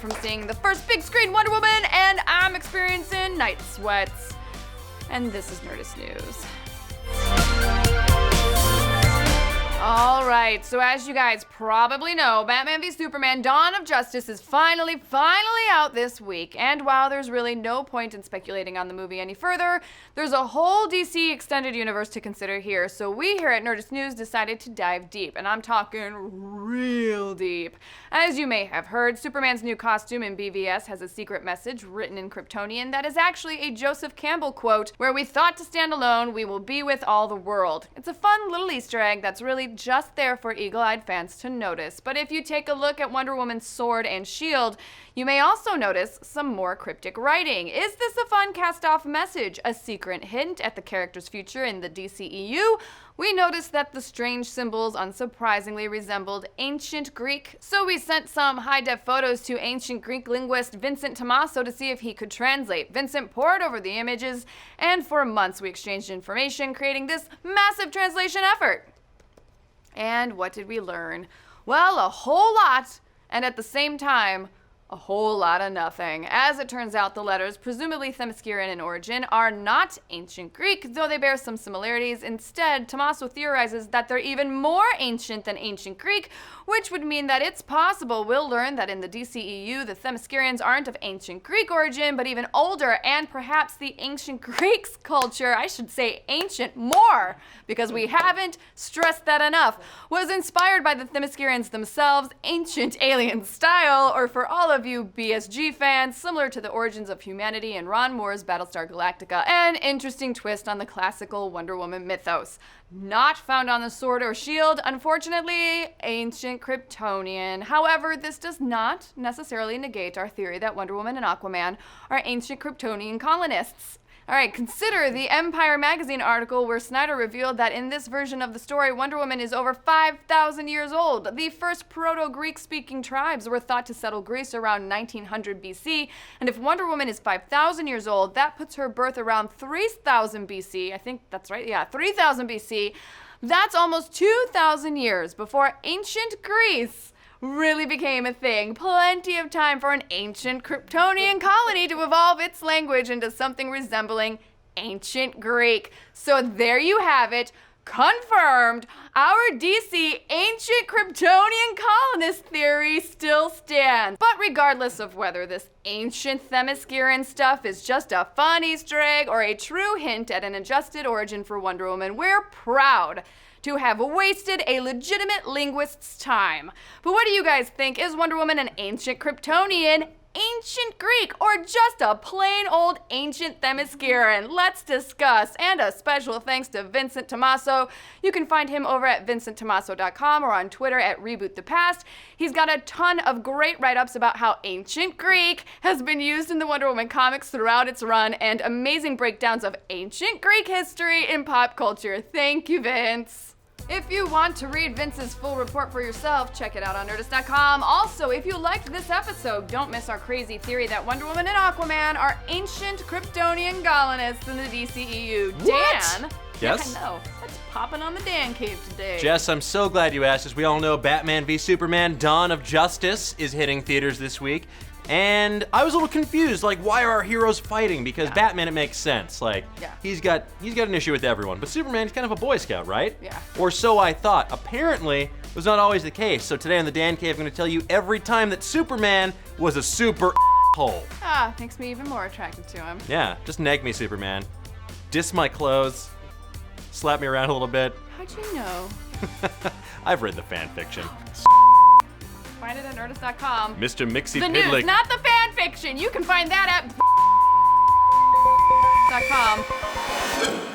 from seeing the first big screen Wonder Woman, and I'm experiencing night sweats. And this is Nerdist News. Alright, so as you guys probably know, Batman v Superman Dawn of Justice is finally out this week. And while there's really no point in speculating on the movie any further, there's a whole DC extended universe to consider here. So we here at Nerdist News decided to dive deep, and I'm talking real deep. As you may have heard, Superman's new costume in BVS has a secret message written in Kryptonian that is actually a Joseph Campbell quote, where we thought to stand alone, we will be with all the world. It's a fun little Easter egg that's really just there for eagle-eyed fans to notice. But if you take a look at Wonder Woman's sword and shield, you may also notice some more cryptic writing. Is this a fun cast-off message? A secret hint at the character's future in the DCEU? We noticed that the strange symbols unsurprisingly resembled ancient Greek, so we sent some high-def photos to ancient Greek linguist Vincent Tommaso to see if he could translate. Vincent pored over the images, and for months we exchanged information, creating this massive translation effort. And what did we learn? Well, a whole lot, and at the same time, a whole lot of nothing. As it turns out, the letters, presumably Themiscyrian in origin, are not ancient Greek, though they bear some similarities. Instead, Tommaso theorizes that they're even more ancient than ancient Greek, which would mean that it's possible we'll learn that in the DCEU, the Themiscyrians aren't of ancient Greek origin, but even older, and perhaps the ancient Greeks culture, I should say ancient more, because we haven't stressed that enough, was inspired by the Themiscyrians themselves, ancient alien style, or for all of you BSG fans, similar to the origins of humanity in Ron Moore's Battlestar Galactica, an interesting twist on the classical Wonder Woman mythos. Not found on the sword or shield, unfortunately, ancient Kryptonian. However, this does not necessarily negate our theory that Wonder Woman and Aquaman are ancient Kryptonian colonists. Alright, consider the Empire magazine article where Snyder revealed that in this version of the story, Wonder Woman is over 5,000 years old. The first Proto-Greek speaking tribes were thought to settle Greece around 1900 BC, and if Wonder Woman is 5,000 years old, that puts her birth around 3000 BC. I think that's right, yeah, 3000 BC. That's almost 2,000 years before ancient Greece really became a thing. Plenty of time for an ancient Kryptonian colony to evolve its language into something resembling ancient Greek. So there you have it, confirmed. Our DC ancient Kryptonian colonist theory still stands. But regardless of whether this ancient Themiscyrian stuff is just a fun Easter egg or a true hint at an adjusted origin for Wonder Woman, we're proud to have wasted a legitimate linguist's time. But what do you guys think? Is Wonder Woman an ancient Kryptonian, ancient Greek, or just a plain old ancient Themiscyrian? Let's discuss. And a special thanks to Vincent Tommaso. You can find him over at vincenttommaso.com or on Twitter at RebootThePast. He's got a ton of great write-ups about how ancient Greek has been used in the Wonder Woman comics throughout its run, and amazing breakdowns of ancient Greek history in pop culture. Thank you, Vince. If you want to read Vince's full report for yourself, check it out on Nerdist.com. Also, if you liked this episode, don't miss our crazy theory that Wonder Woman and Aquaman are ancient Kryptonian colonists in the DCEU. What? Dan? Yes? Yeah, I know. What's popping on the Dan Cave today? Jess, I'm so glad you asked. As we all know, Batman v Superman Dawn of Justice is hitting theaters this week. And I was a little confused, like, why are our heroes fighting? Because Batman, it makes sense. Like, he's got an issue with everyone. But Superman's kind of a Boy Scout, right? Yeah. Or so I thought. Apparently, it was not always the case. So today on the Dan Cave, I'm going to tell you every time that Superman was a super hole. Makes me even more attracted to him. Yeah, just neg me, Superman. Diss my clothes. Slap me around a little bit. How'd you know? I've read the fan fiction. Find it at Nerdist.com. Mr. Mixie The Pidlick. news, not the fan fiction. You can find that at .com.